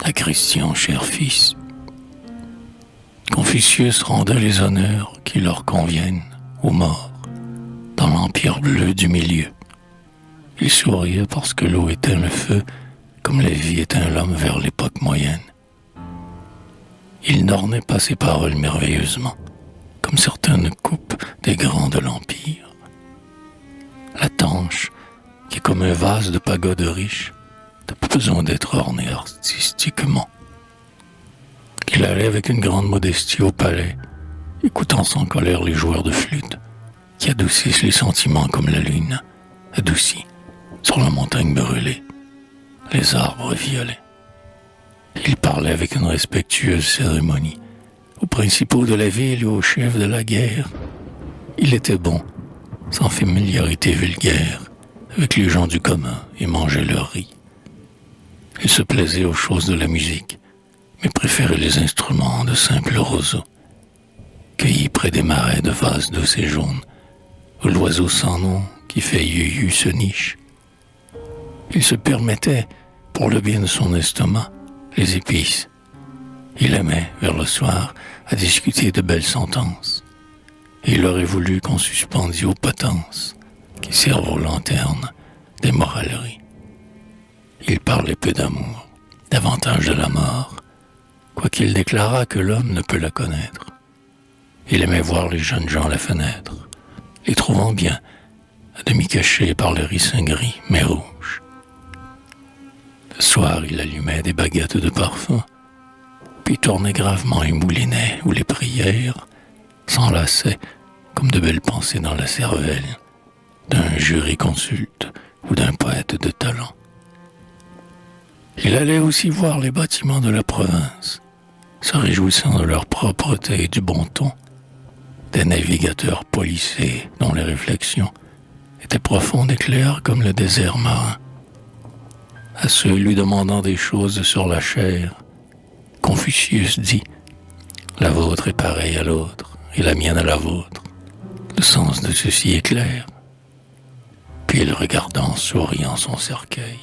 À Christian, cher fils, Confucius rendait les honneurs qui leur conviennent aux morts dans l'empire bleu du milieu. Il souriait parce que l'eau éteint le feu comme la vie éteint l'homme vers l'époque moyenne. Il n'ornait pas ses paroles merveilleusement, comme certaines coupes des grands de l'Empire. La tanche, qui est comme un vase de pagode riche, n'a pas besoin d'être ornée artistiquement. Il allait avec une grande modestie au palais, écoutant sans colère les joueurs de flûte, qui adoucissent les sentiments comme la lune adoucit, sur la montagne brûlée, les arbres violets. Il parlait avec une respectueuse cérémonie aux principaux de la ville et aux chefs de la guerre. Il était bon, sans familiarité vulgaire, avec les gens du commun et mangeait leur riz. Il se plaisait aux choses de la musique, mais préférait les instruments de simples roseaux, cueillis près des marais de vases douces et jaunes, où l'oiseau sans nom qui fait yu-yu se niche. Il se permettait, pour le bien de son estomac, les épices. Il aimait, vers le soir, à discuter de belles sentences. Et il aurait voulu qu'on suspendît aux potences, qui servent aux lanternes, des moraleries. Il parlait peu d'amour, davantage de la mort, quoiqu'il déclarât que l'homme ne peut la connaître. Il aimait voir les jeunes gens à la fenêtre, les trouvant bien, à demi cachés par le ricin gris, mais rouge. Le soir, il allumait des baguettes de parfum, puis tournait gravement un moulinet où les prières s'enlaçaient comme de belles pensées dans la cervelle d'un jurisconsulte ou d'un poète de talent. Il allait aussi voir les bâtiments de la province, se réjouissant de leur propreté et du bon ton, des navigateurs polissés dont les réflexions étaient profondes et claires comme le désert marin. À ceux lui demandant des choses sur la chair, Confucius dit « La vôtre est pareille à l'autre, et la mienne à la vôtre. Le sens de ceci est clair. » Puis il regarda en souriant son cercueil.